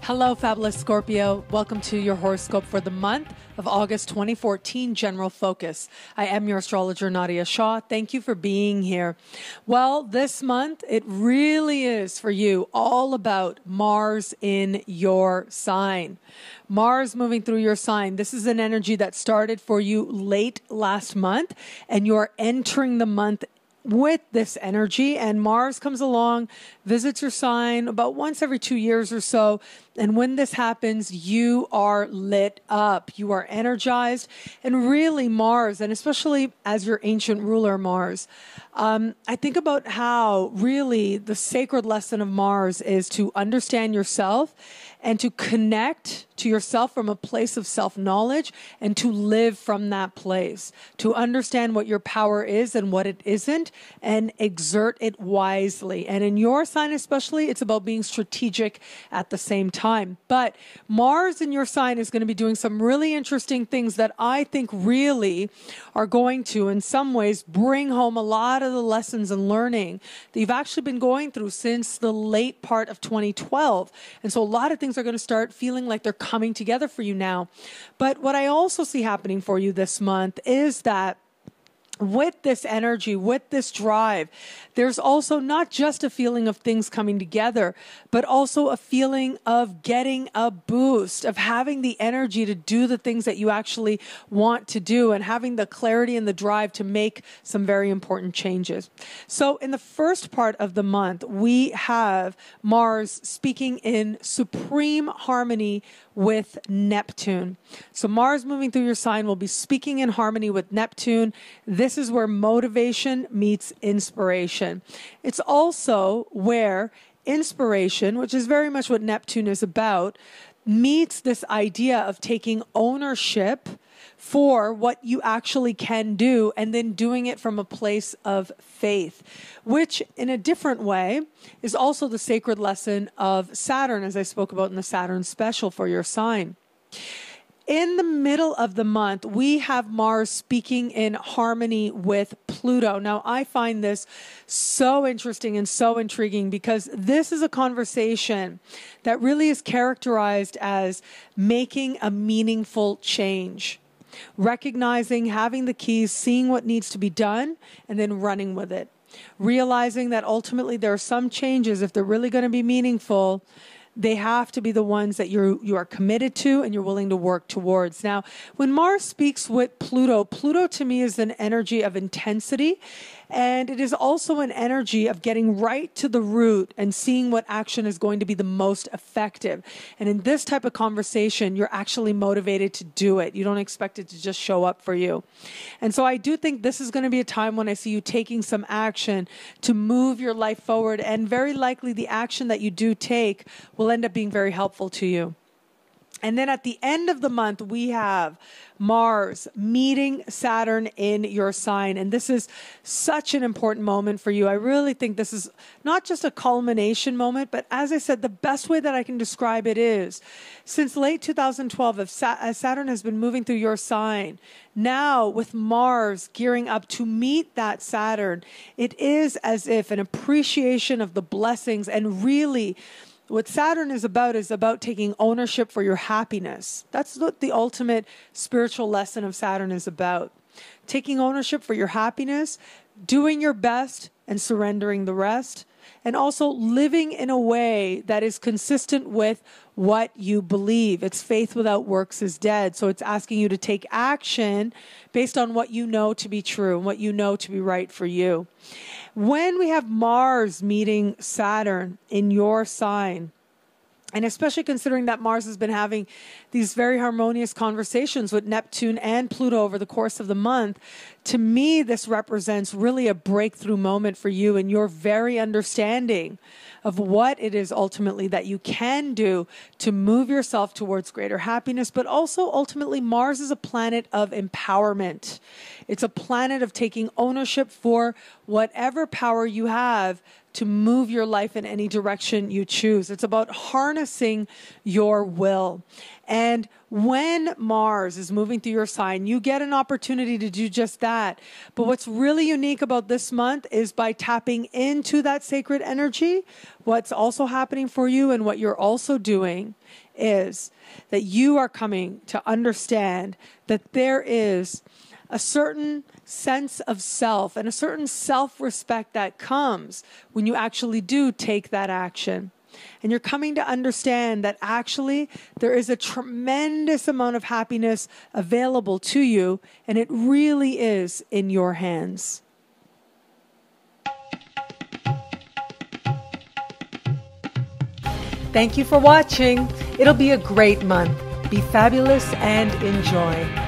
Hello, fabulous Scorpio. Welcome to your horoscope for the month of August 2014, General Focus. I am your astrologer, Nadiya Shah. Thank you for being here. Well, this month, it really is for you all about Mars in your sign. Mars moving through your sign. This is an energy that started for you late last month, and you're entering the month with this energy, and Mars comes along, visits your sign about once every 2 years or so. And when this happens, you are lit up, you are energized, and really Mars, and especially as your ancient ruler Mars, I think about how really the sacred lesson of Mars is to understand yourself and to connect to yourself from a place of self-knowledge and to live from that place, to understand what your power is and what it isn't, and exert it wisely. And in your sign especially, it's about being strategic at the same time. But Mars in your sign is going to be doing some really interesting things that I think really are going to, in some ways, bring home a lot of the lessons and learning that you've actually been going through since the late part of 2012. And so a lot of things are going to start feeling like they're coming together for you now. But what I also see happening for you this month is that with this energy, with this drive, there's also not just a feeling of things coming together, but also a feeling of getting a boost, of having the energy to do the things that you actually want to do and having the clarity and the drive to make some very important changes. So in the first part of the month, we have Mars speaking in supreme harmony with Neptune. So Mars moving through your sign will be speaking in harmony with Neptune. This is where motivation meets inspiration. It's also where inspiration, which is very much what Neptune is about, meets this idea of taking ownership for what you actually can do and then doing it from a place of faith, which in a different way is also the sacred lesson of Saturn, as I spoke about in the Saturn special for your sign. In the middle of the month, we have Mars speaking in harmony with Pluto. Now, I find this so interesting and so intriguing because this is a conversation that really is characterized as making a meaningful change. Recognizing, having the keys, seeing what needs to be done, and then running with it. Realizing that ultimately there are some changes, if they're really going to be meaningful, they have to be the ones that you are committed to and you're willing to work towards. Now, when Mars speaks with Pluto, Pluto to me is an energy of intensity, and it is also an energy of getting right to the root and seeing what action is going to be the most effective. And in this type of conversation, you're actually motivated to do it. You don't expect it to just show up for you. And so I do think this is going to be a time when I see you taking some action to move your life forward, and very likely the action that you do take will end up being very helpful to you. And then at the end of the month, we have Mars meeting Saturn in your sign. And this is such an important moment for you. I really think this is not just a culmination moment, but as I said, the best way that I can describe it is, since late 2012, as Saturn has been moving through your sign, now with Mars gearing up to meet that Saturn, it is as if an appreciation of the blessings, and really what Saturn is about taking ownership for your happiness. That's what the ultimate spiritual lesson of Saturn is about. Taking ownership for your happiness, doing your best and surrendering the rest, and also living in a way that is consistent with what you believe. It's faith without works is dead. So it's asking you to take action based on what you know to be true and what you know to be right for you. When we have Mars meeting Saturn in your sign, and especially considering that Mars has been having these very harmonious conversations with Neptune and Pluto over the course of the month, to me, this represents really a breakthrough moment for you in your very understanding of what it is ultimately that you can do to move yourself towards greater happiness. But also, ultimately, Mars is a planet of empowerment. It's a planet of taking ownership for whatever power you have to move your life in any direction you choose. It's about harnessing your will. And when Mars is moving through your sign, you get an opportunity to do just that. But what's really unique about this month is by tapping into that sacred energy, what's also happening for you and what you're also doing is that you are coming to understand that there is a certain sense of self and a certain self-respect that comes when you actually do take that action. And you're coming to understand that actually there is a tremendous amount of happiness available to you, and it really is in your hands. Thank you for watching. It'll be a great month. Be fabulous and enjoy.